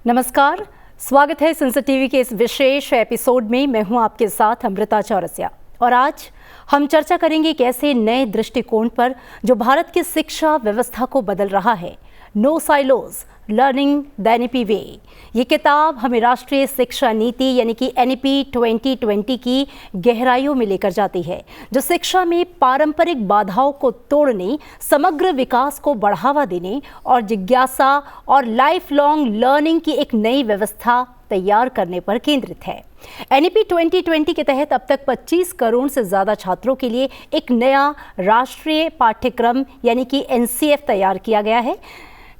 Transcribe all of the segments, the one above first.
नमस्कार, स्वागत है संसद टीवी के इस विशेष एपिसोड में। मैं हूं आपके साथ अमृता चौरसिया और आज हम चर्चा करेंगे एक ऐसे नए दृष्टिकोण पर जो भारत की शिक्षा व्यवस्था को बदल रहा है। No silos, learning the NEP way. ये किताब हमें राष्ट्रीय शिक्षा नीति यानी कि एनईपी 2020 की गहराइयों में लेकर जाती है, जो शिक्षा में पारंपरिक बाधाओं को तोड़ने, समग्र विकास को बढ़ावा देने और जिज्ञासा और लाइफ लॉन्ग लर्निंग की एक नई व्यवस्था तैयार करने पर केंद्रित है। एनईपी 2020 के तहत अब तक 25 करोड़ से ज़्यादा छात्रों के लिए एक नया राष्ट्रीय पाठ्यक्रम यानी कि एनसीएफ तैयार किया गया है,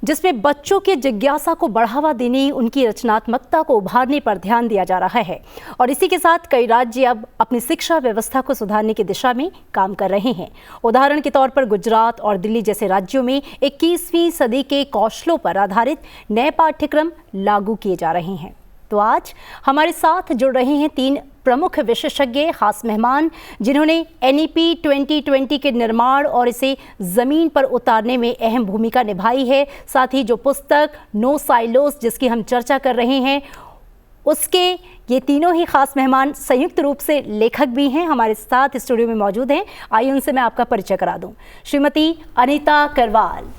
जिसमें बच्चों के जिज्ञासा को बढ़ावा देने, उनकी रचनात्मकता को उभारने पर ध्यान दिया जा रहा है। और इसी के साथ कई राज्य अब अपनी शिक्षा व्यवस्था को सुधारने की दिशा में काम कर रहे हैं। उदाहरण के तौर पर गुजरात और दिल्ली जैसे राज्यों में 21वीं सदी के कौशलों पर आधारित नए पाठ्यक्रम लागू किए जा रहे हैं। तो आज हमारे साथ जुड़ रहे हैं 3 प्रमुख विशेषज्ञ, खास मेहमान, जिन्होंने एनईपी 2020 के निर्माण और इसे ज़मीन पर उतारने में अहम भूमिका निभाई है। साथ ही जो पुस्तक नो साइलोस जिसकी हम चर्चा कर रहे हैं, उसके ये तीनों ही खास मेहमान संयुक्त रूप से लेखक भी हैं, हमारे साथ स्टूडियो में मौजूद हैं। आइए उनसे मैं आपका परिचय करा दूं। श्रीमती अनीता करवाल,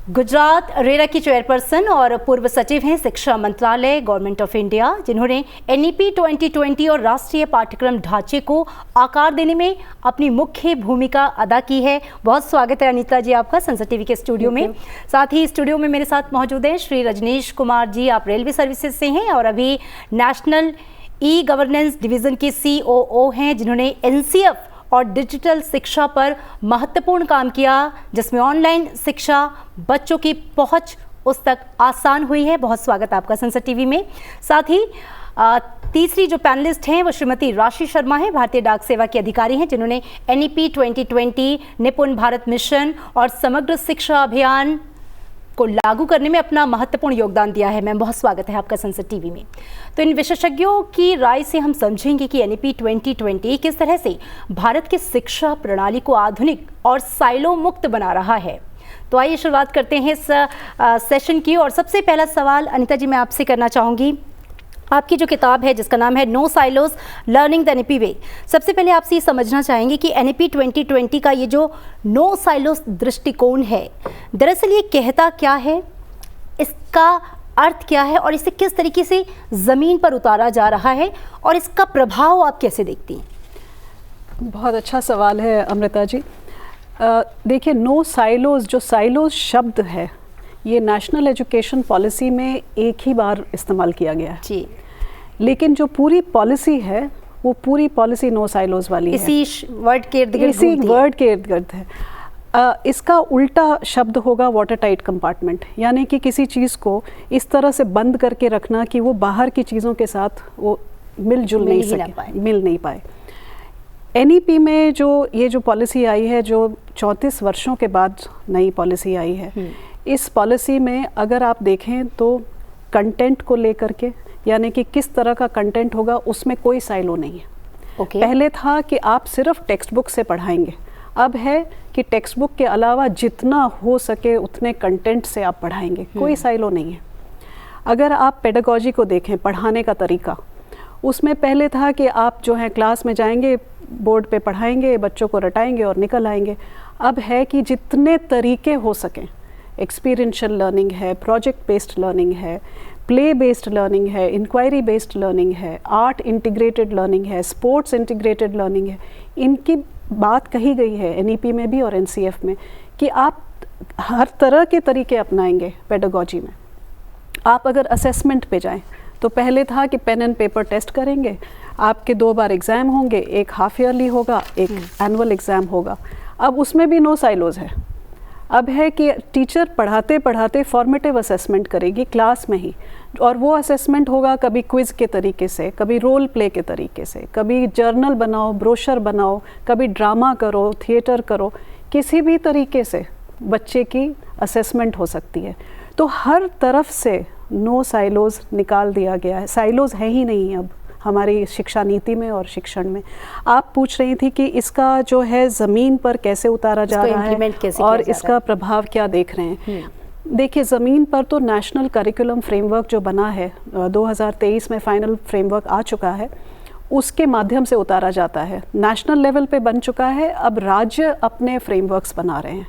गुजरात रेरा की चेयरपर्सन और पूर्व सचिव हैं शिक्षा मंत्रालय, गवर्नमेंट ऑफ इंडिया, जिन्होंने एनईपी 2020 और राष्ट्रीय पाठ्यक्रम ढांचे को आकार देने में अपनी मुख्य भूमिका अदा की है। बहुत स्वागत है अनीता जी आपका संसद टीवी के स्टूडियो में। साथ ही स्टूडियो में मेरे साथ मौजूद हैं श्री रजनीश कुमार जी, आप रेलवे सर्विसेज से हैं और अभी नेशनल ई गवर्नेंस डिवीज़न के COO हैं, जिन्होंने एनसीएफ और डिजिटल शिक्षा पर महत्वपूर्ण काम किया, जिसमें ऑनलाइन शिक्षा, बच्चों की पहुंच उस तक आसान हुई है। बहुत स्वागत आपका संसद टीवी में। साथ ही तीसरी जो पैनलिस्ट हैं वो श्रीमती राशि शर्मा है, भारतीय डाक सेवा की अधिकारी हैं, जिन्होंने एनईपी 2020, निपुण भारत मिशन और समग्र शिक्षा अभियान को लागू करने में अपना महत्वपूर्ण योगदान दिया है। मैम, बहुत स्वागत है आपका संसद टीवी में। तो इन विशेषज्ञों की राय से हम समझेंगे कि एनईपी 2020 किस तरह से भारत की शिक्षा प्रणाली को आधुनिक और साइलो मुक्त बना रहा है। तो आइए शुरुआत करते हैं इस सेशन की। और सबसे पहला सवाल अनीता जी मैं आपसे करना चाहूँगी, आपकी जो किताब है जिसका नाम है no silos, learning the NEP way, सबसे पहले आपसे ये समझना चाहेंगे कि एनईपी 2020 का ये जो नो साइलोज दृष्टिकोण है, दरअसल ये कहता क्या है, इसका अर्थ क्या है और इसे किस तरीके से ज़मीन पर उतारा जा रहा है और इसका प्रभाव आप कैसे देखती हैं? बहुत अच्छा सवाल है अमृता जी। देखिए, नो साइलोज, जो साइलोज शब्द है ये नेशनल एजुकेशन पॉलिसी में एक ही बार इस्तेमाल किया गया है जी, लेकिन जो पूरी पॉलिसी है वो पूरी पॉलिसी नो साइलोज वाली है। इसी वर्ड के इर्द गिर्द है। इसका उल्टा शब्द होगा वाटर टाइट कंपार्टमेंट, यानी कि किसी चीज़ को इस तरह से बंद करके रखना कि वो बाहर की चीज़ों के साथ वो मिल नहीं पाए। एनईपी में ये जो पॉलिसी आई है, जो 34 वर्षों के बाद नई पॉलिसी आई है, इस पॉलिसी में अगर आप देखें तो कंटेंट को लेकर के, यानी कि किस तरह का कंटेंट होगा, उसमें कोई साइलो नहीं है। पहले था कि आप सिर्फ टेक्स्ट बुक से पढ़ाएंगे, अब है कि टेक्स्ट बुक के अलावा जितना हो सके उतने कंटेंट से आप पढ़ाएंगे, कोई साइलो नहीं है। अगर आप पेडागॉजी को देखें, पढ़ाने का तरीका, उसमें पहले था कि आप जो है क्लास में जाएंगे, बोर्ड पे पढ़ाएंगे, बच्चों को रटाएंगे और निकल आएंगे। अब है कि जितने तरीके हो सकें, एक्सपीरियंशियल लर्निंग है, प्रोजेक्ट बेस्ड लर्निंग है, प्ले बेस्ड लर्निंग है, इंक्वायरी बेस्ड लर्निंग है, आर्ट इंटीग्रेटेड लर्निंग है, स्पोर्ट्स इंटीग्रेटेड लर्निंग है। इनकी बात कही गई है एनईपी में भी और एनसीएफ में कि आप हर तरह के तरीके अपनाएंगे पेडागॉजी में। आप अगर असेसमेंट पे जाएं तो पहले था कि पेन एंड पेपर टेस्ट करेंगे, आपके 2 बार एग्ज़ाम होंगे, एक हाफ ईयरली होगा, एक एनुअल एग्ज़ाम होगा। अब उसमें भी नो साइलोज है। अब है कि टीचर पढ़ाते पढ़ाते फॉर्मेटिव असेसमेंट करेगी क्लास में ही, और वो असेसमेंट होगा कभी क्विज़ के तरीके से, कभी रोल प्ले के तरीके से, कभी जर्नल बनाओ, ब्रोशर बनाओ, कभी ड्रामा करो, थिएटर करो, किसी भी तरीके से बच्चे की असेसमेंट हो सकती है। तो हर तरफ से नो साइलोज निकाल दिया गया है, साइलोज है ही नहीं अब हमारी शिक्षा नीति में और शिक्षण में। आप पूछ रही थी कि इसका जो है ज़मीन पर कैसे उतारा जा रहा है और इसका प्रभाव क्या देख रहे हैं। देखिए, ज़मीन पर तो नेशनल करिकुलम फ्रेमवर्क जो बना है 2023 में फाइनल फ्रेमवर्क आ चुका है, उसके माध्यम से उतारा जाता है। नेशनल लेवल पे बन चुका है, अब राज्य अपने फ्रेमवर्क्स बना रहे हैं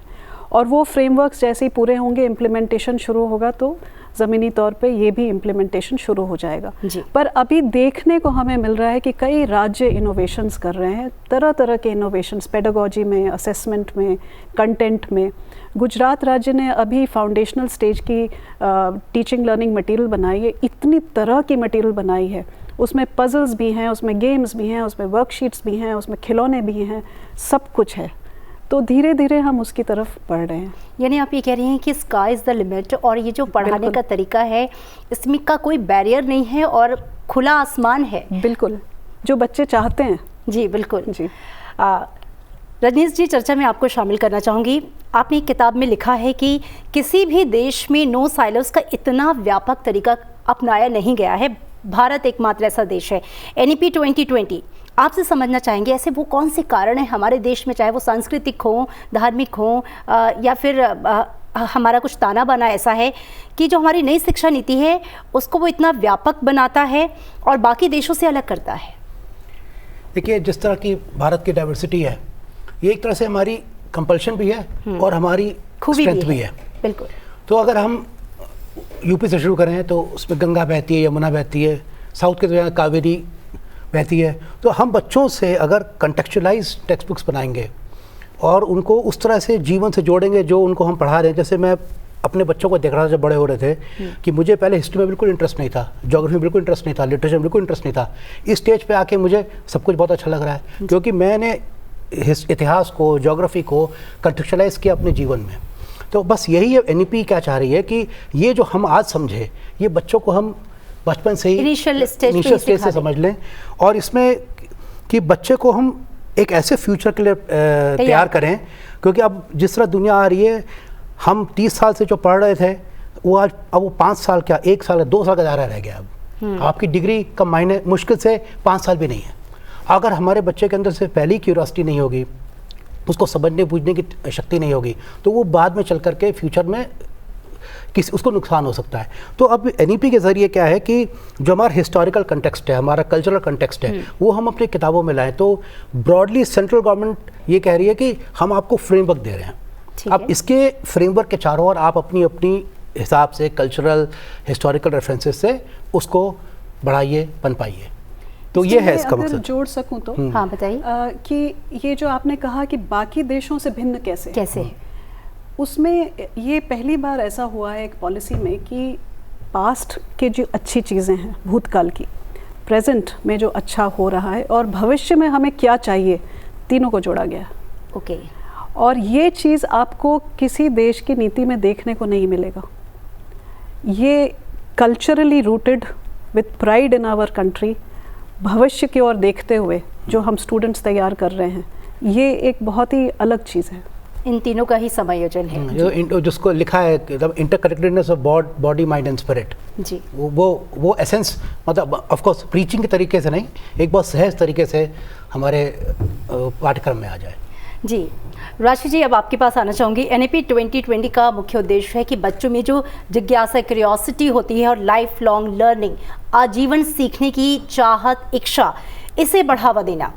और वो फ्रेमवर्क्स जैसे ही पूरे होंगे, इम्प्लीमेंटेशन शुरू होगा तो ज़मीनी तौर पे ये भी इम्प्लीमेंटेशन शुरू हो जाएगा। पर अभी देखने को हमें मिल रहा है कि कई राज्य इनोवेशंस कर रहे हैं, तरह तरह के इनोवेशंस, पेडागोजी में, असेसमेंट में, कंटेंट में। गुजरात राज्य ने अभी फाउंडेशनल स्टेज की टीचिंग लर्निंग मटेरियल बनाई है, इतनी तरह की मटेरियल बनाई है, उसमें पजल्स भी हैं, उसमें गेम्स भी हैं, उसमें वर्कशीट्स भी हैं, उसमें खिलौने भी हैं, सब कुछ है। तो धीरे धीरे हम उसकी तरफ बढ़ रहे हैं। यानी आप ये कह रही हैं कि स्काई इज़ द लिमिट, और ये जो पढ़ाने का तरीका है इसमें का कोई बैरियर नहीं है और खुला आसमान है। बिल्कुल, जो बच्चे चाहते हैं। जी बिल्कुल जी। रजनीश जी, चर्चा में आपको शामिल करना चाहूँगी। आपने एक किताब में लिखा है कि किसी भी देश में नो साइलोस का इतना व्यापक तरीका अपनाया नहीं गया है, भारत एकमात्र ऐसा देश है। NEP 2020 आपसे समझना चाहेंगे ऐसे वो कौन से कारण हैं हमारे देश में, चाहे वो सांस्कृतिक हो, धार्मिक हो, या फिर हमारा कुछ ताना बाना ऐसा है कि जो हमारी नई शिक्षा नीति है उसको वो इतना व्यापक बनाता है और बाकी देशों से अलग करता है। देखिए, जिस तरह की भारत की डाइवर्सिटी है, ये एक तरह से हमारी कंपल्शन भी है और हमारी स्ट्रेंथ भी है। बिल्कुल। तो अगर हम यूपी से शुरू करें तो उसमें गंगा बहती है, यमुना बहती है, साउथ के तो कावेरी बहती है। तो हम बच्चों से अगर कंटेक्चुअलाइज टेक्स्ट बुक्स बनाएंगे और उनको उस तरह से जीवन से जोड़ेंगे जो उनको हम पढ़ा रहे हैं। जैसे मैं अपने बच्चों को देख रहा था जब बड़े हो रहे थे कि मुझे पहले हिस्ट्री में बिल्कुल इंटरेस्ट नहीं था, ज्योग्राफी में बिल्कुल इंटरेस्ट नहीं था, लिटरेचर में बिल्कुल इंटरेस्ट नहीं था। इस स्टेज पे आके मुझे सब कुछ बहुत अच्छा लग रहा है क्योंकि मैंने इतिहास को, ज्योग्राफी को कंटेक्चुअलाइज किया अपने जीवन में। तो बस यही NEP क्या चाह रही है कि ये जो हम आज समझे, ये बच्चों को हम बचपन से ही इनिशियल स्टेज से समझ लें, और इसमें कि बच्चे को हम एक ऐसे फ्यूचर के लिए तैयार करें। क्योंकि अब जिस तरह दुनिया आ रही है, हम 30 साल से जो पढ़ रहे थे वो आज अब वो 5 साल क्या, 1 साल, 2 साल का दायरा रह गया। अब आपकी डिग्री का मायने मुश्किल से 5 साल भी नहीं है। अगर हमारे बच्चे के अंदर से पहली क्यूरियोसिटी नहीं होगी, उसको समझने बूझने की शक्ति नहीं होगी, तो वो बाद में चल करके फ्यूचर में उसको नुकसान हो सकता है। तो अब NEP के ज़रिए क्या है कि जो हमारा हिस्टोरिकल कंटेक्स्ट है, हमारा कल्चरल कंटेक्स्ट है, वो हम अपनी किताबों में लाएं। तो ब्रॉडली सेंट्रल गवर्नमेंट ये कह रही है कि हम आपको फ्रेमवर्क दे रहे हैं, अब इसके फ्रेमवर्क के चारों ओर आप अपनी अपनी हिसाब से कल्चरल हिस्टोरिकल रेफरेंसेस से उसको बढ़ाइए, पनपाइए। तो ये है इसका मकसद। जोड़ सकूं तो हाँ बताइए कि ये जो आपने कहा कि बाकी देशों से भिन्न कैसे है, उसमें ये पहली बार ऐसा हुआ है एक पॉलिसी में कि पास्ट के जो अच्छी चीज़ें हैं, भूतकाल की, प्रेजेंट में जो अच्छा हो रहा है और भविष्य में हमें क्या चाहिए, तीनों को जोड़ा गया। ओके। और ये चीज़ आपको किसी देश की नीति में देखने को नहीं मिलेगा। ये culturally rooted with pride in our country, भविष्य की ओर देखते हुए जो हम स्टूडेंट्स तैयार कर रहे हैं, ये एक बहुत ही अलग चीज़ है। इन तीनों का ही समायोजन है जो जिसको लिखा है interconnectedness of body, mind and spirit. जी। वो एसेंस, मतलब ऑफ कोर्स प्रीचिंग के तरीके से नहीं, एक बहुत सहज तरीके से हमारे पाठ्यक्रम में आ जाए। जी राशि जी, अब आपके पास आना चाहूँगी। NEP 2020 का मुख्य उद्देश्य है कि बच्चों में जो जिज्ञासा, क्यूरियोसिटी होती है और लाइफ लॉन्ग लर्निंग, आजीवन सीखने की चाहत, इच्छा, इसे बढ़ावा देना।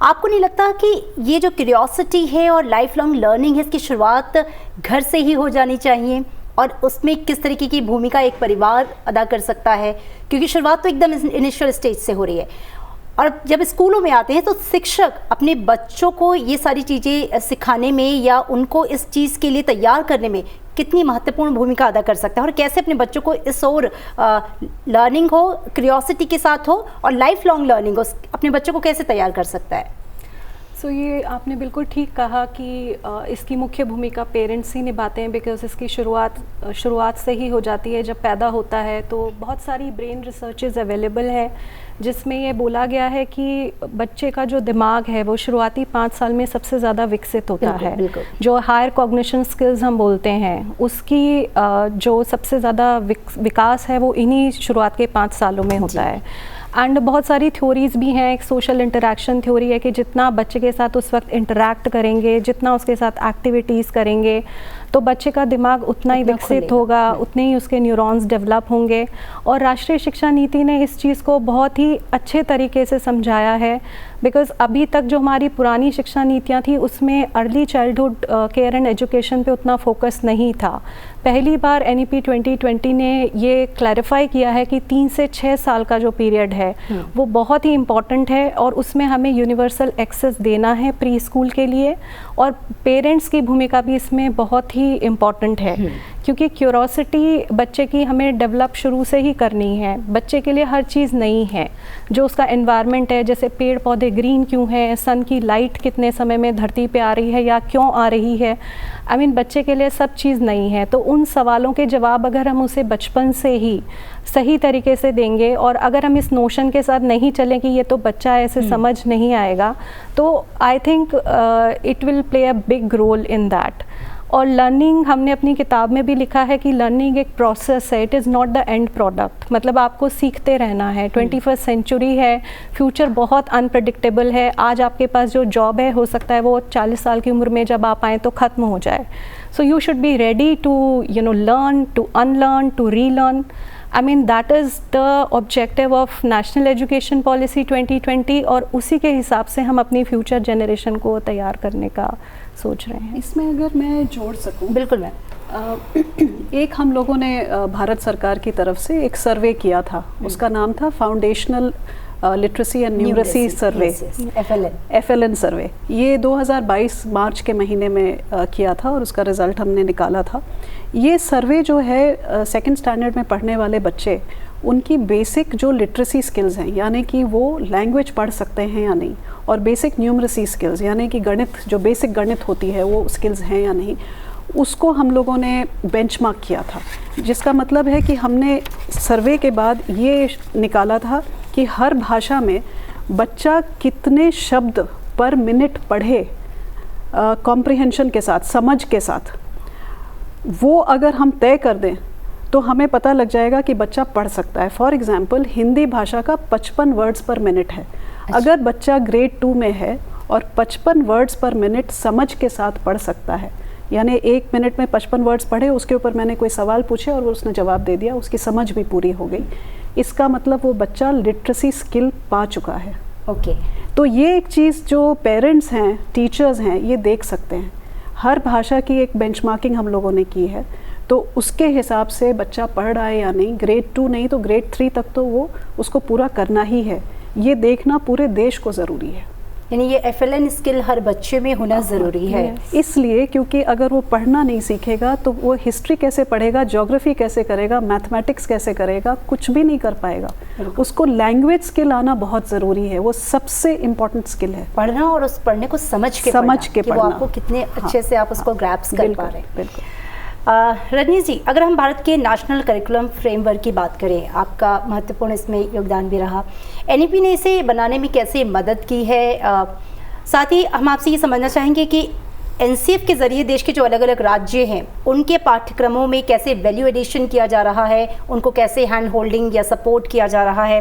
आपको नहीं लगता कि ये जो क्यूरियोसिटी है और लाइफ लॉन्ग लर्निंग है, इसकी शुरुआत घर से ही हो जानी चाहिए? और उसमें किस तरीके की भूमिका एक परिवार अदा कर सकता है? क्योंकि शुरुआत तो एकदम इनिशियल स्टेज से हो रही है, और जब स्कूलों में आते हैं तो शिक्षक अपने बच्चों को ये सारी चीज़ें सिखाने में या उनको इस चीज़ के लिए तैयार करने में कितनी महत्वपूर्ण भूमिका अदा कर सकता है, और कैसे अपने बच्चों को इस ओर लर्निंग हो, क्यूरियोसिटी के साथ हो और लाइफ लॉन्ग लर्निंग हो, अपने बच्चों को कैसे तैयार कर सकता है? ये आपने बिल्कुल ठीक कहा कि इसकी मुख्य भूमिका पेरेंट्स ही निभाते हैं, बिकॉज इसकी शुरुआत से ही हो जाती है। जब पैदा होता है तो बहुत सारी ब्रेन रिसर्चेज अवेलेबल है जिसमें ये बोला गया है कि बच्चे का जो दिमाग है वो शुरुआती 5 साल में सबसे ज़्यादा विकसित होता है। जो हायर कॉग्निशन स्किल्स हम बोलते हैं, उसकी जो सबसे ज़्यादा विकास है वो इन्हीं शुरुआत के 5 सालों में होता है। एंड बहुत सारी थ्योरीज भी हैं। एक सोशल इंटरेक्शन थ्योरी है कि जितना बच्चे के साथ उस वक्त इंटरेक्ट करेंगे, जितना उसके साथ एक्टिविटीज़ करेंगे, तो बच्चे का दिमाग उतना ही विकसित होगा, उतने ही उसके न्यूरॉन्स डेवलप होंगे। और राष्ट्रीय शिक्षा नीति ने इस चीज़ को बहुत ही अच्छे तरीके से समझाया है, बिकॉज़ अभी तक जो हमारी पुरानी शिक्षा नीतियाँ थी उसमें early childhood care and education पे उतना फोकस नहीं था। पहली बार NEP 2020 ने ये क्लैरिफाई किया है कि 3 से 6 साल का जो पीरियड है वो बहुत ही इम्पॉर्टेंट है, और उसमें हमें यूनिवर्सल एक्सेस देना है प्री स्कूल के लिए, और पेरेंट्स की भूमिका भी इसमें बहुत ही इम्पॉर्टेंट है, क्योंकि क्यूरोसिटी बच्चे की हमें डेवलप शुरू से ही करनी है। बच्चे के लिए हर चीज़ नई है, जो उसका एनवायरनमेंट है, जैसे पेड़ पौधे ग्रीन क्यों है, सन की लाइट कितने समय में धरती पे आ रही है या क्यों आ रही है, बच्चे के लिए सब चीज़ नई है। तो उन सवालों के जवाब अगर हम उसे बचपन से ही सही तरीके से देंगे, और अगर हम इस नोशन के साथ नहीं चलें कि ये तो बच्चा ऐसे समझ नहीं आएगा, तो I think it will play a big role in that. और लर्निंग, हमने अपनी किताब में भी लिखा है कि लर्निंग एक प्रोसेस है, it is not the end product. मतलब आपको सीखते रहना है। 21st सेंचुरी है, फ्यूचर बहुत अनप्रडिक्टेबल है। आज आपके पास जो जॉब है, हो सकता है वो 40 साल की उम्र में जब आप आएँ तो ख़त्म हो जाए। So you should be ready to learn, to unlearn, to relearn. That is the objective of national education policy 2020, और उसी के हिसाब से हम अपनी फ्यूचर जनरेशन को तैयार करने का सोच रहे हैं। इसमें अगर मैं जोड़ सकूं, बिल्कुल मैम। एक हम लोगों ने भारत सरकार की तरफ से एक सर्वे किया था, उसका नाम था foundational literacy and numeracy survey, FLN सर्वे। ये 2022 मार्च के महीने में किया था, और उसका रिज़ल्ट हमने निकाला था। ये सर्वे जो है 2nd स्टैंडर्ड में पढ़ने वाले बच्चे, उनकी बेसिक जो लिटरेसी स्किल्स हैं, यानी कि वो लैंग्वेज पढ़ सकते हैं या नहीं, और बेसिक न्यूमरेसी स्किल्स यानी कि गणित, जो बेसिक गणित होती है वो स्किल्स हैं या नहीं, उसको हम लोगों ने बेंचमार्क किया था। जिसका मतलब है कि हमने सर्वे के बाद ये निकाला था कि हर भाषा में बच्चा कितने शब्द पर मिनट पढ़े, कॉम्प्रिहेंशन के साथ, समझ के साथ। वो अगर हम तय कर दें तो हमें पता लग जाएगा कि बच्चा पढ़ सकता है। फॉर एग्ज़ाम्पल, हिंदी भाषा का 55 वर्ड्स पर मिनट है। अगर बच्चा ग्रेड 2 में है और 55 वर्ड्स पर मिनट समझ के साथ पढ़ सकता है, यानी 1 मिनट में 55 वर्ड्स पढ़े, उसके ऊपर मैंने कोई सवाल पूछे और वो उसने जवाब दे दिया, उसकी समझ भी पूरी हो गई, इसका मतलब वो बच्चा लिटरेसी स्किल पा चुका है। ओके। तो ये एक चीज़ जो पेरेंट्स हैं, टीचर्स हैं, ये देख सकते हैं। हर भाषा की एक बेंचमार्किंग हम लोगों ने की है, तो उसके हिसाब से बच्चा पढ़ रहा है या नहीं, ग्रेड 2 नहीं तो ग्रेड 3 तक तो वो उसको पूरा करना ही है। ये देखना पूरे देश को ज़रूरी है। यानी ये FLN स्किल हर बच्चे में होना ज़रूरी है। इसलिए क्योंकि अगर वो पढ़ना नहीं सीखेगा तो वो हिस्ट्री कैसे पढ़ेगा, ज्योग्राफी कैसे करेगा, मैथमेटिक्स कैसे करेगा, कुछ भी नहीं कर पाएगा। उसको लैंग्वेज स्किल आना बहुत ज़रूरी है, वो सबसे इम्पोर्टेंट स्किल है। पढ़ना, और उस पढ़ने को समझ के पढ़ना। वो आपको कितने अच्छे से आप उसको ग्रैप्स कर पा रहे हैं। बिल्कुल। रजनी जी, अगर हम भारत के नेशनल करिकुलम फ्रेमवर्क की बात करें, आपका महत्वपूर्ण इसमें योगदान भी रहा। NEP ने इसे बनाने में कैसे मदद की है? साथ ही हम आपसे ये समझना चाहेंगे कि NCF के ज़रिए देश के जो अलग अलग राज्य हैं, उनके पाठ्यक्रमों में कैसे वैल्यू एडिशन किया जा रहा है, उनको कैसे हैंड होल्डिंग या सपोर्ट किया जा रहा है,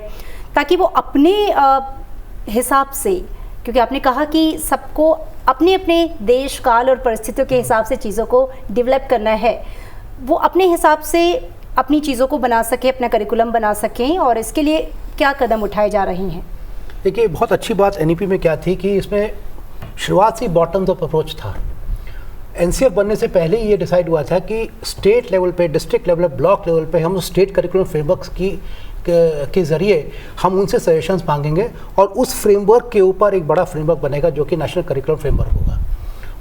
ताकि वो अपने हिसाब से, क्योंकि आपने कहा कि सबको अपने अपने देश काल और परिस्थितियों के हिसाब से चीज़ों को डेवलप करना है, वो अपने हिसाब से अपनी चीज़ों को बना सकें, अपना करिकुलम बना सकें, और इसके लिए क्या कदम उठाए जा रहे हैं? देखिए, बहुत अच्छी बात NEP में क्या थी कि इसमें शुरुआत से बॉटम्स अप अप्रोच था। NCF बनने से पहले ही ये डिसाइड हुआ था कि स्टेट लेवल पे, डिस्ट्रिक्ट लेवल पे, ब्लॉक लेवल पे हम स्टेट करिकुलम फ्रेमवर्क्स के ज़रिए हम उनसे सजेशंस मांगेंगे, और उस फ्रेमवर्क के ऊपर एक बड़ा फ्रेमवर्क बनेगा जो कि नेशनल करिकुलम फ्रेमवर्क होगा।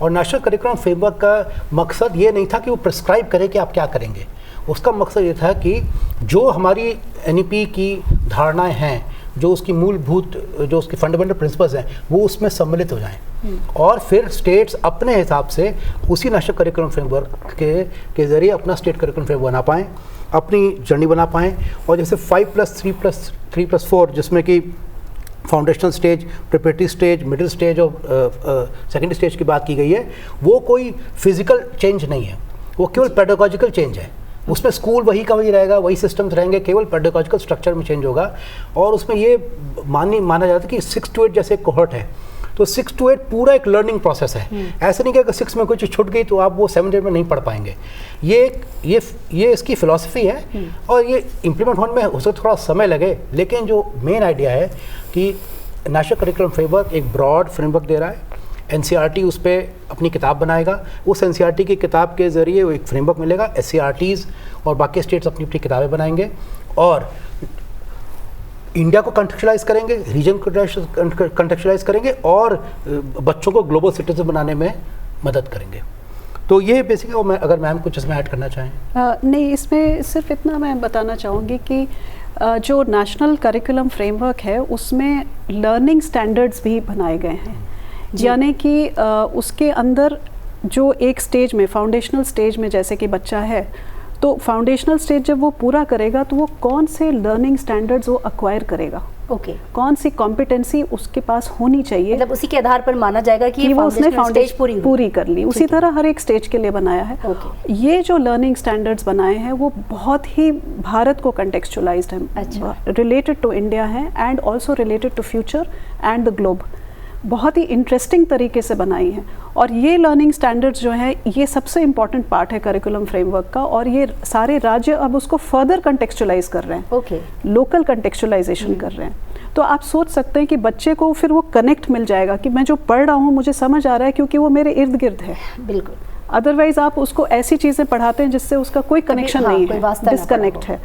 और नेशनल करिकुलम फ्रेमवर्क का मकसद ये नहीं था कि वो प्रिस्क्राइब करे कि आप क्या करेंगे, उसका मकसद ये था कि जो हमारी NEP की धारणाएं हैं, जो उसकी मूलभूत, जो उसकी फंडामेंटल प्रिंसिपल्स हैं, वो उसमें सम्मिलित हो जाएं, और फिर स्टेट्स अपने हिसाब से उसी नेशनल करिकुलम फ्रेमवर्क के ज़रिए अपना स्टेट करिकुलम फ्रेमवर्क बना पाएँ, अपनी जर्नी बना पाएँ। और जैसे 5+3+3+4 जिसमें कि foundational stage, preparatory stage, middle stage और सेकेंडरी स्टेज की बात की गई है, वो कोई फिजिकल चेंज नहीं है, वो केवल पेडागॉजिकल चेंज है। उसमें स्कूल वही का वही रहेगा, वही सिस्टम्स रहेंगे, केवल पेडागॉजिकल स्ट्रक्चर में चेंज होगा। और उसमें ये माना जाता है कि 6 to 8 जैसे कोहर्ट है, तो 6 to 8 पूरा एक लर्निंग प्रोसेस है। ऐसा नहीं कि अगर 6 में कोई चीज़ छूट गई तो आप वो 7 8 में नहीं पढ़ पाएंगे। ये इसकी फिलॉसफी है और ये इम्प्लीमेंट होने में हो सकता थोड़ा समय लगे, लेकिन जो मेन आइडिया है कि नेशनल करिकुलम फ्रेमवर्क एक ब्रॉड फ्रेमवर्क दे रहा है। NCERT उस पर अपनी किताब बनाएगा, उस NCERT की किताब के ज़रिए वो एक फ्रेमवर्क मिलेगा। SCRTs और बाकी स्टेट्स अपनी अपनी किताबें बनाएंगे और इंडिया को कंटेक्चुअलाइज करेंगे, रीजन को कंटेक्चुअलाइज करेंगे और बच्चों को ग्लोबल सिटीजन बनाने में मदद करेंगे। तो ये बेसिकली, मैं अगर मैम कुछ इसमें ऐड करना चाहें। नहीं, इसमें सिर्फ इतना मैं बताना चाहूँगी कि जो नेशनल करिकुलम फ्रेमवर्क है उसमें लर्निंग स्टैंडर्ड्स भी बनाए गए हैं, यानी कि उसके अंदर जो एक स्टेज में, फाउंडेशनल स्टेज में जैसे कि बच्चा है, तो फाउंडेशनल स्टेज जब वो पूरा करेगा तो वो कौन से लर्निंग स्टैंडर्ड्स वो अक्वायर करेगा, कौन सी कॉम्पिटेंसी उसके पास होनी चाहिए, मतलब उसी के आधार पर माना जाएगा कि वो उसने फाउंडेशन पूरी कर ली। उसी तरह हर एक स्टेज के लिए बनाया है। ये जो लर्निंग स्टैंडर्ड्स बनाए हैं वो बहुत ही भारत को कंटेक्चुअलाइज्ड है, रिलेटेड टू इंडिया है and also related to future and the globe. बहुत ही इंटरेस्टिंग तरीके से बनाई है और ये लर्निंग स्टैंडर्ड्स जो है ये सबसे इम्पॉर्टेंट पार्ट है करिकुलम फ्रेमवर्क का, और ये सारे राज्य अब उसको फर्दर कंटेक्चुअलाइज कर रहे हैं, लोकल कंटेक्चुअलाइजेशन कर रहे हैं। तो आप सोच सकते हैं कि बच्चे को फिर वो कनेक्ट मिल जाएगा कि मैं जो पढ़ रहा हूँ मुझे समझ आ रहा है क्योंकि वो मेरे इर्द गिर्द है। बिल्कुल। अदरवाइज आप उसको ऐसी चीज़ें पढ़ाते हैं जिससे उसका कोई कनेक्शन नहीं है, डिस्कनेक्ट है,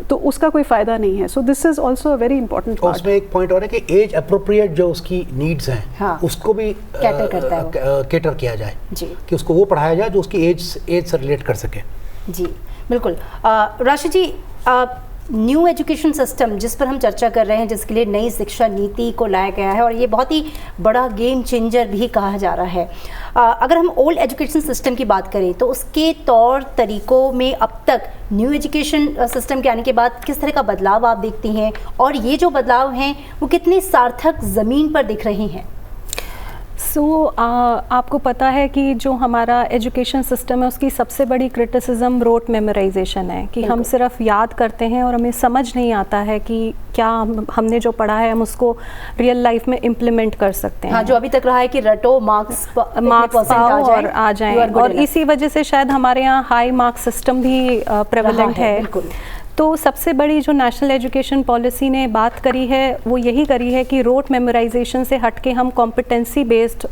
तो उसका कोई फ़ायदा नहीं है। So this is also a very important part. उसमें एक पॉइंट और है कि एज अप्रोप्रिएट जो उसकी नीड्स हैं उसको भी कैटर किया जाए जी, कि उसको वो पढ़ाया जाए जो उसकी एज से रिलेट कर सके। जी बिल्कुल। राशि जी, न्यू एजुकेशन सिस्टम जिस पर हम चर्चा कर रहे हैं, जिसके लिए नई शिक्षा नीति को लाया गया है और ये बहुत ही बड़ा गेम चेंजर भी कहा जा रहा है। अगर हम ओल्ड एजुकेशन सिस्टम की बात करें तो उसके तौर तरीकों में अब तक न्यू एजुकेशन सिस्टम के आने के बाद किस तरह का बदलाव आप देखती हैं, और ये जो बदलाव हैं वो कितने सार्थक ज़मीन पर दिख रहे हैं? आपको पता है कि जो हमारा एजुकेशन सिस्टम है उसकी सबसे बड़ी क्रिटिसिज्म रोट मेमोराइजेशन है कि हम सिर्फ याद करते हैं और हमें समझ नहीं आता है कि क्या हमने जो पढ़ा है हम उसको रियल लाइफ में इम्प्लीमेंट कर सकते हैं। हाँ, जो अभी तक रहा है कि रटो, मार्क्स पाओ और आ जाएं, और इसी वजह से शायद हमारे यहाँ हाई मार्क्स सिस्टम भी प्रेवलेंट है। तो सबसे बड़ी जो नेशनल एजुकेशन पॉलिसी ने बात करी है वो यही करी है कि रोट मेमोराइजेशन से हटके हम कॉम्पिटेंसी बेस्ड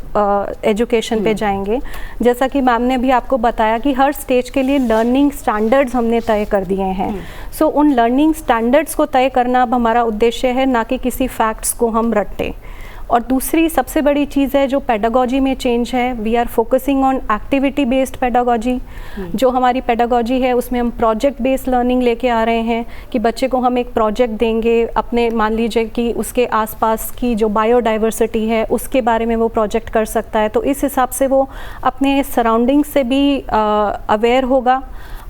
एजुकेशन पे जाएंगे। जैसा कि मैम ने भी आपको बताया कि हर स्टेज के लिए लर्निंग स्टैंडर्ड्स हमने तय कर दिए हैं। सो उन लर्निंग स्टैंडर्ड्स को तय करना अब हमारा उद्देश्य है, ना कि किसी फैक्ट्स को हम रटें। और दूसरी सबसे बड़ी चीज़ है जो पेडागोजी में चेंज है, we are focusing on activity based pedagogy. जो हमारी पेडागोजी है उसमें हम प्रोजेक्ट बेस्ड लर्निंग लेके आ रहे हैं कि बच्चे को हम एक प्रोजेक्ट देंगे, अपने मान लीजिए कि उसके आसपास की जो बायोडाइवर्सिटी है उसके बारे में वो प्रोजेक्ट कर सकता है, तो इस हिसाब से वो अपने सराउंडिंग से भी अवेयर होगा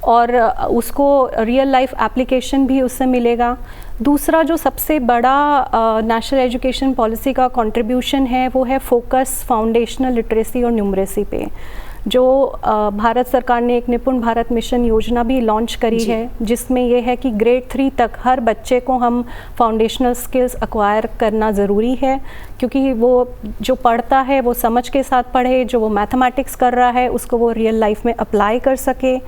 और उसको रियल लाइफ एप्लीकेशन भी उससे मिलेगा। दूसरा जो सबसे बड़ा नेशनल एजुकेशन पॉलिसी का कंट्रीब्यूशन है वो है फोकस फाउंडेशनल लिटरेसी और न्यूमरेसी पे, जो भारत सरकार ने एक निपुण भारत मिशन योजना भी लॉन्च करी है, जिसमें ये है कि ग्रेड 3 तक हर बच्चे को हम फाउंडेशनल स्किल्स एक्वायर करना ज़रूरी है, क्योंकि वो जो पढ़ता है वो समझ के साथ पढ़े, जो वो मैथमेटिक्स कर रहा है उसको वो रियल लाइफ में अप्लाई कर सके।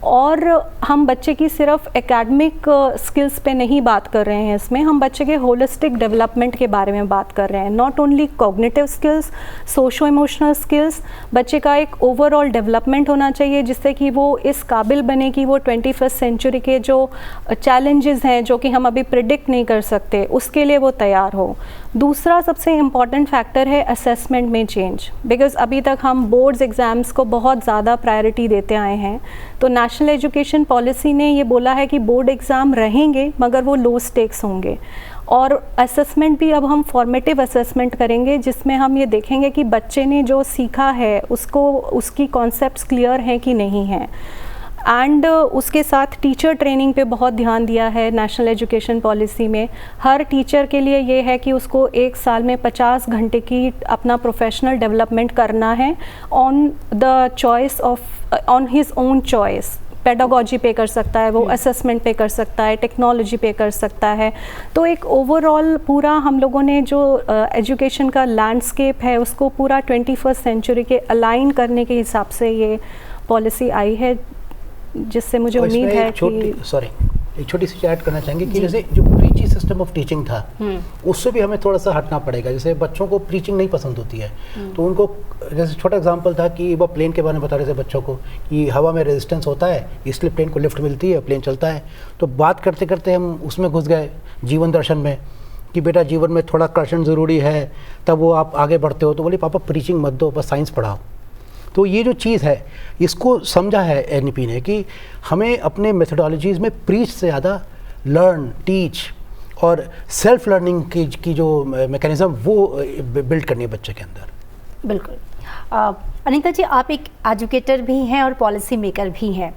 और हम बच्चे की सिर्फ एकेडमिक स्किल्स पे नहीं बात कर रहे हैं, इसमें हम बच्चे के होलिस्टिक डेवलपमेंट के बारे में बात कर रहे हैं। Not only cognitive skills, socio emotional skills, बच्चे का एक ओवरऑल डेवलपमेंट होना चाहिए जिससे कि वो इस काबिल बने कि वो 21st सेंचुरी के जो चैलेंजेस हैं जो कि हम अभी प्रिडिक्ट नहीं कर सकते उसके लिए वो तैयार हो। दूसरा सबसे इम्पॉर्टेंट फैक्टर है असेसमेंट में चेंज, बिकॉज अभी तक हम बोर्ड्स एग्ज़ाम्स को बहुत ज़्यादा प्रायोरिटी देते आए हैं। तो नेशनल एजुकेशन पॉलिसी ने ये बोला है कि बोर्ड एग्ज़ाम रहेंगे मगर वो लो स्टेक्स होंगे, और असेसमेंट भी अब हम फॉर्मेटिव असेसमेंट करेंगे जिसमें हम ये देखेंगे कि बच्चे ने जो सीखा है उसको उसकी कॉन्सेप्ट्स क्लियर हैं कि नहीं हैं। एंड उसके साथ टीचर ट्रेनिंग पे बहुत ध्यान दिया है नेशनल एजुकेशन पॉलिसी में। हर टीचर के लिए ये है कि उसको एक साल में 50 घंटे की अपना प्रोफेशनल डेवलपमेंट करना है on the choice of on his own choice, pedagogy पे कर सकता है, वो असेसमेंट पे कर सकता है, टेक्नोलॉजी पे कर सकता है। तो एक ओवरऑल पूरा हम लोगों ने जो एजुकेशन का लैंडस्केप है उसको पूरा 21st सेंचुरी के अलाइन करने के हिसाब से ये पॉलिसी आई है, जिससे मुझे उम्मीद है कि एक छोटी सी ऐड करना चाहेंगे कि जैसे जो प्रीची सिस्टम ऑफ टीचिंग था उससे भी हमें थोड़ा सा हटना पड़ेगा। जैसे बच्चों को प्रीचिंग नहीं पसंद होती है तो उनको, जैसे छोटा एग्जांपल था कि वो प्लेन के बारे में बता रहे थे बच्चों को कि हवा में रेजिस्टेंस होता है इसलिए प्लेन को लिफ्ट मिलती है, प्लेन चलता है। तो बात करते करते हम उसमें घुस गए जीवन दर्शन में कि बेटा जीवन में थोड़ा कर्षण ज़रूरी है, तब वो आप आगे बढ़ते हो। तो बोले पापा प्रीचिंग मत दो, बस साइंस पढ़ाओ। तो ये जो चीज़ है इसको समझा है एनईपी ने कि हमें अपने मेथोडोलॉजीज़ में प्रीच से ज़्यादा लर्न, टीच और सेल्फ लर्निंग की जो मैकेनिज़्म वो बिल्ड करनी है बच्चे के अंदर। बिल्कुल। अनीता जी, आप एक एजुकेटर भी हैं और पॉलिसी मेकर भी हैं।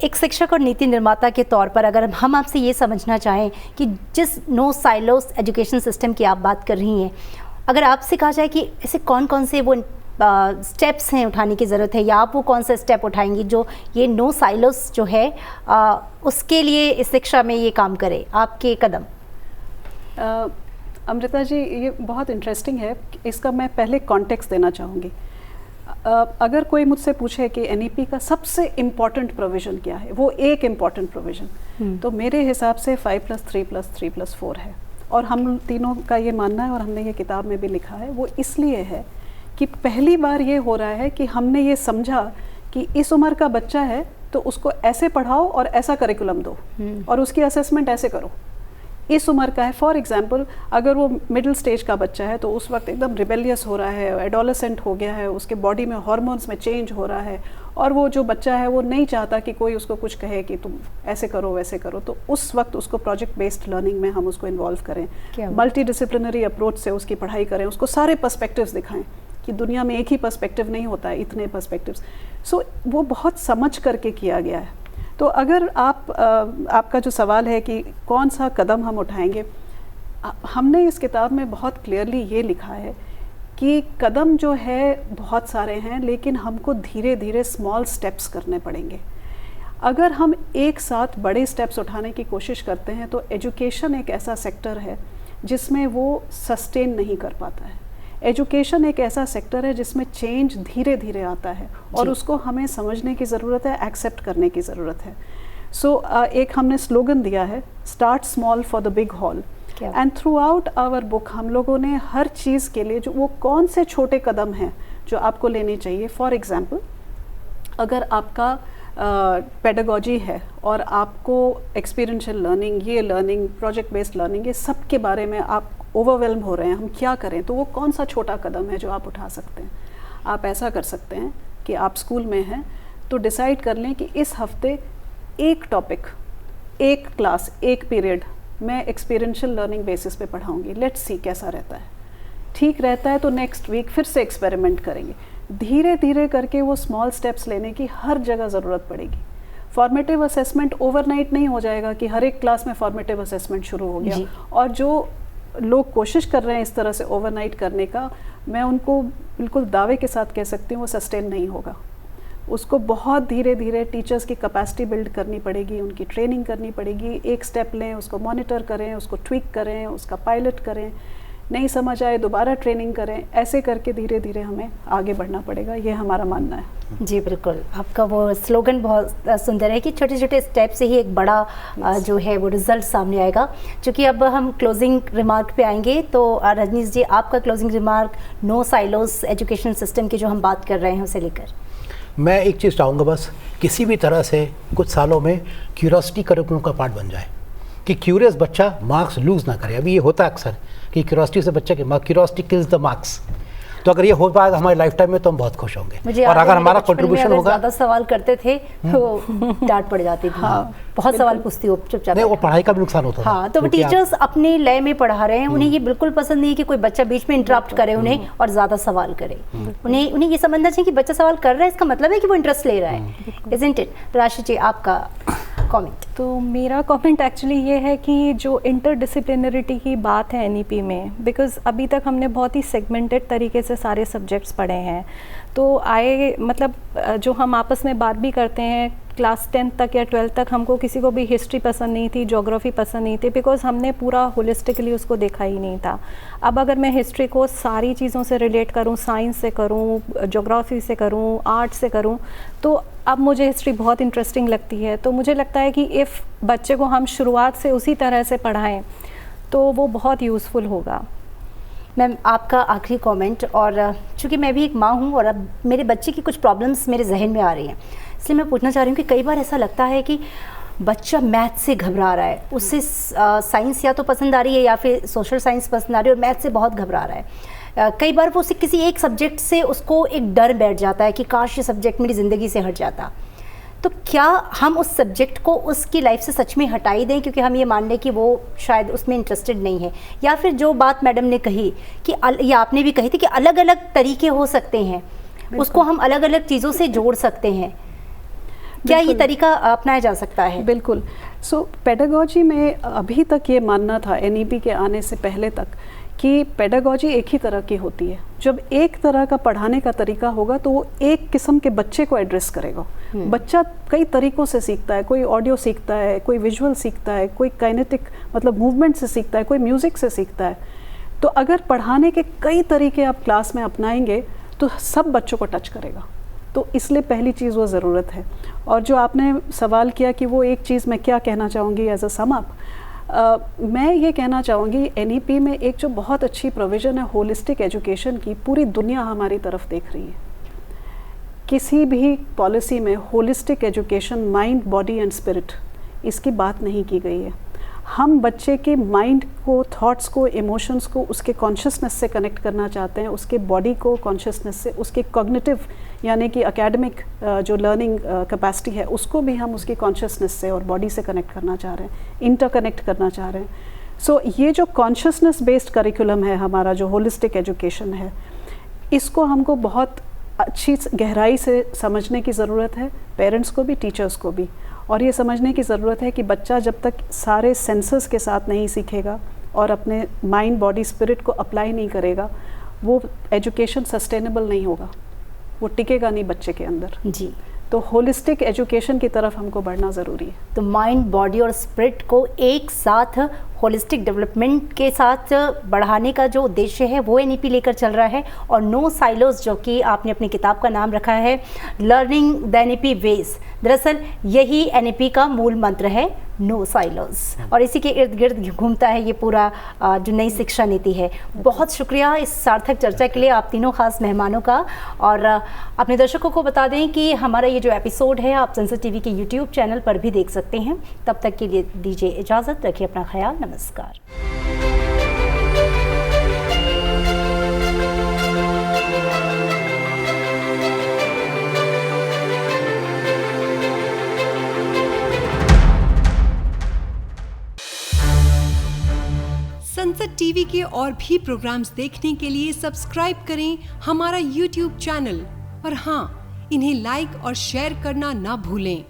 एक शिक्षक और नीति निर्माता के तौर पर अगर हम आपसे ये समझना चाहें कि जिस नो साइलोस एजुकेशन सिस्टम की आप बात कर रही हैं, अगर आपसे कहा जाए कि ऐसे कौन कौन से वो स्टेप्स हैं उठाने की ज़रूरत है, या आप वो कौन सा स्टेप उठाएंगी जो ये नो साइलोस जो है उसके लिए इस शिक्षा में ये काम करे, आपके कदम? अमृता जी, ये बहुत इंटरेस्टिंग है। इसका मैं पहले कॉन्टेक्स्ट देना चाहूँगी। अगर कोई मुझसे पूछे कि एनईपी का सबसे इम्पॉर्टेंट प्रोविज़न क्या है, वो एक इम्पॉर्टेंट प्रोविज़न तो मेरे हिसाब से 5+3+3+4 है। और हम तीनों का ये मानना है और हमने ये किताब में भी लिखा है। वो इसलिए है कि पहली बार ये हो रहा है कि हमने ये समझा कि इस उम्र का बच्चा है तो उसको ऐसे पढ़ाओ और ऐसा करिकुलम दो और उसकी असेसमेंट ऐसे करो। इस उम्र का है, फॉर एग्जांपल अगर वो मिडिल स्टेज का बच्चा है तो उस वक्त एकदम रिबेलियस हो रहा है, एडोलेसेंट हो गया है, उसके बॉडी में हार्मोन्स में चेंज हो रहा है और वो जो बच्चा है वो नहीं चाहता कि कोई उसको कुछ कहे कि तुम ऐसे करो वैसे करो। तो उस वक्त उसको प्रोजेक्ट बेस्ड लर्निंग में हम उसको इन्वॉल्व करें, मल्टी डिसिप्लिनरी अप्रोच से उसकी पढ़ाई करें, उसको सारे पर्सपेक्टिव्स दिखाएं कि दुनिया में एक ही पर्सपेक्टिव नहीं होता है, इतने पर्सपेक्टिव्स। सो वो बहुत समझ करके किया गया है। तो अगर आपका जो सवाल है कि कौन सा कदम हम उठाएंगे, हमने इस किताब में बहुत क्लियरली ये लिखा है कि कदम जो है बहुत सारे हैं, लेकिन हमको धीरे धीरे स्मॉल स्टेप्स करने पड़ेंगे। अगर हम एक साथ बड़े स्टेप्स उठाने की कोशिश करते हैं तो एजुकेशन एक ऐसा सेक्टर है जिसमें वो सस्टेन नहीं कर पाता है। एजुकेशन एक ऐसा सेक्टर है जिसमें चेंज धीरे धीरे आता है और उसको हमें समझने की ज़रूरत है, एक्सेप्ट करने की ज़रूरत है। सो एक हमने स्लोगन दिया है, start small for the big whole. And throughout our book हम लोगों ने हर चीज़ के लिए जो वो कौन से छोटे कदम हैं जो आपको लेने चाहिए। फॉर एग्ज़ाम्पल, अगर आपका पेडागोजी है और आपको एक्सपीरियंशियल लर्निंग, ये लर्निंग, प्रोजेक्ट बेस्ड लर्निंग, ये सब के बारे में आप ओवरवेल्म हो रहे हैं, हम क्या करें, तो वो कौन सा छोटा कदम है जो आप उठा सकते हैं। आप ऐसा कर सकते हैं कि आप स्कूल में हैं तो डिसाइड कर लें कि इस हफ्ते एक टॉपिक, एक क्लास, एक पीरियड मैं एक्सपीरियंशियल लर्निंग बेसिस पे पढ़ाऊंगी। लेट्स सी कैसा रहता है। ठीक रहता है तो नेक्स्ट वीक फिर से एक्सपेरिमेंट करेंगे। धीरे धीरे करके वो स्मॉल स्टेप्स लेने की हर जगह ज़रूरत पड़ेगी। फॉर्मेटिव असेसमेंट ओवरनाइट नहीं हो जाएगा कि हर एक क्लास में फॉर्मेटिव असेसमेंट शुरू हो गया। और जो लोग कोशिश कर रहे हैं इस तरह से ओवरनाइट करने का, मैं उनको बिल्कुल दावे के साथ कह सकती हूँ वो सस्टेन नहीं होगा। उसको बहुत धीरे धीरे टीचर्स की कैपेसिटी बिल्ड करनी पड़ेगी, उनकी ट्रेनिंग करनी पड़ेगी। एक स्टेप लें, उसको मॉनिटर करें, उसको ट्वीक करें, उसका पायलट करें, नहीं समझ आए दोबारा ट्रेनिंग करें। ऐसे करके धीरे धीरे हमें आगे बढ़ना पड़ेगा, ये हमारा मानना है। जी बिल्कुल, आपका वो स्लोगन बहुत सुंदर है कि छोटे छोटे स्टेप से ही एक बड़ा जो है वो रिजल्ट सामने आएगा। चूँकि अब हम क्लोजिंग रिमार्क पे आएंगे तो रजनीश जी, आपका closing remark no silos education system की जो हम बात कर रहे हैं उसे लेकर। मैं एक चीज़ चाहूँगा, बस किसी भी तरह से कुछ सालों में क्यूरियोसिटी करिकुलम का पार्ट बन जाए कि क्यूरियस बच्चा मार्क्स लूज़ ना करे। अभी ये होता है अक्सर कि क्यूरियोसिटी से बच्चे के क्यूरियोसिटी किल्स द मार्क्स। तो अगर ये हो पाएगा हमारी लाइफ टाइम में तो हम बहुत खुश होंगे। और अगर हमारा कंट्रीब्यूशन होगा, ज़्यादा सवाल करते थे तो डांट पड़ जाती थी। बहुत सवाल पूछती हो चुपचाप, नहीं वो पढ़ाई का भी नुकसान होता है। तो टीचर्स अपने लय में पढ़ा रहे हैं, उन्हें ये बिल्कुल पसंद नहीं है कि कोई बच्चा बीच में इंटरप्ट करे उन्हें और ज़्यादा सवाल करे। उन्हें ये समझना चाहिए कि बच्चा सवाल कर रहा है, इसका मतलब है कि वो इंटरेस्ट ले रहा है। Isn't it? राशि जी, आपका कमेंट। तो मेरा कमेंट एक्चुअली ये है कि जो इंटरडिसिप्लिनरिटी की बात है एनईपी में, बिकॉज़ अभी तक हमने बहुत ही सेगमेंटेड तरीके से सारे सब्जेक्ट्स पढ़े हैं, तो मतलब जो हम आपस में बात भी करते हैं क्लास 10 तक या 12 तक हमको किसी को भी हिस्ट्री पसंद नहीं थी, ज्योग्राफी पसंद नहीं थी, बिकॉज हमने पूरा होलिस्टिकली उसको देखा ही नहीं था। अब अगर मैं हिस्ट्री को सारी चीज़ों से रिलेट करूं, साइंस से करूं, ज्योग्राफी से करूं, आर्ट से करूं, तो अब मुझे हिस्ट्री बहुत इंटरेस्टिंग लगती है। तो मुझे लगता है कि इफ़ बच्चे को हम शुरुआत से उसी तरह से पढ़ाएँ तो वो बहुत यूज़फुल होगा। मैम, आपका आखिरी कमेंट, और चूँकि मैं भी एक माँ हूँ और अब मेरे बच्चे की कुछ प्रॉब्लम्स मेरे जहन में आ रही हैं, इसलिए मैं पूछना चाह रही हूँ कि कई बार ऐसा लगता है कि बच्चा मैथ से घबरा रहा है, उससे साइंस या तो पसंद आ रही है या फिर सोशल साइंस पसंद आ रही है और मैथ से बहुत घबरा रहा है। कई बार वो उसे किसी एक सब्जेक्ट से उसको एक डर बैठ जाता है कि काश ये सब्जेक्ट मेरी ज़िंदगी से हट जाता। तो क्या हम उस सब्जेक्ट को उसकी लाइफ से सच में हटा ही दें क्योंकि हम ये मान लें कि वो शायद उसमें इंटरेस्टेड नहीं है, या फिर जो बात मैडम ने कही कि या आपने भी कही थी कि अलग अलग तरीके हो सकते हैं, उसको हम अलग अलग चीज़ों से जोड़ सकते हैं, क्या ये तरीका अपनाया जा सकता है? बिल्कुल। सो पेडागोजी में अभी तक ये मानना था NEP के आने से पहले तक कि पेडागोजी एक ही तरह की होती है। जब एक तरह का पढ़ाने का तरीका होगा तो वो एक किस्म के बच्चे को एड्रेस करेगा। बच्चा कई तरीक़ों से सीखता है, कोई ऑडियो सीखता है, कोई विजुअल सीखता है, कोई काइनेटिक मतलब मूवमेंट से सीखता है, कोई म्यूज़िक से सीखता है। तो अगर पढ़ाने के कई तरीके आप क्लास में अपनाएंगे तो सब बच्चों को टच करेगा। तो इसलिए पहली चीज़ वो ज़रूरत है। और जो आपने सवाल किया कि वो एक चीज़ मैं क्या कहना चाहूँगी एज अ सम अप, मैं ये कहना चाहूँगी NEP में एक जो बहुत अच्छी प्रोविज़न है होलिस्टिक एजुकेशन की, पूरी दुनिया हमारी तरफ देख रही है। किसी भी पॉलिसी में holistic education, mind, body and spirit, इसकी बात नहीं की गई है। हम बच्चे के माइंड को, थॉट्स को, इमोशंस को उसके कॉन्शियसनेस से कनेक्ट करना चाहते हैं, उसके बॉडी को कॉन्शियसनेस से, उसके कॉग्निटिव यानी कि एकेडमिक जो लर्निंग कैपेसिटी है उसको भी हम उसकी कॉन्शियसनेस से और बॉडी से कनेक्ट करना चाह रहे हैं, इंटरकनेक्ट करना चाह रहे हैं। सो ये जो कॉन्शियसनेस बेस्ड करिकुलम है हमारा, जो होलिस्टिक एजुकेशन है, इसको हमको बहुत अच्छी गहराई से समझने की ज़रूरत है, पेरेंट्स को भी, टीचर्स को भी। और ये समझने की ज़रूरत है कि बच्चा जब तक सारे सेंसर्स के साथ नहीं सीखेगा और अपने माइंड, बॉडी, स्पिरिट को अप्लाई नहीं करेगा, वो एजुकेशन सस्टेनेबल नहीं होगा, वो टिकेगा नहीं बच्चे के अंदर। जी, तो होलिस्टिक एजुकेशन की तरफ हमको बढ़ना ज़रूरी है। तो माइंड, बॉडी और स्पिरिट को एक साथ होलिस्टिक डेवलपमेंट के साथ बढ़ाने का जो उद्देश्य है वो NEP लेकर चल रहा है। और नो साइलोज, जो कि आपने अपनी किताब का नाम रखा है, लर्निंग द NEP वेज, दरअसल यही NEP का मूल मंत्र है, नो साइलोज, और इसी के इर्द गिर्द घूमता है ये पूरा जो नई शिक्षा नीति है। बहुत शुक्रिया इस सार्थक चर्चा के लिए आप तीनों खास मेहमानों का। और अपने दर्शकों को बता दें कि हमारा ये जो एपिसोड है आप संसद TV के YouTube चैनल पर भी देख सकते हैं। तब तक के लिए दीजिए इजाज़त, रखिए अपना ख्याल, नमस्कार। संसद TV के और भी प्रोग्राम्स देखने के लिए सब्सक्राइब करें हमारा YouTube चैनल और हाँ, इन्हें लाइक और शेयर करना ना भूलें।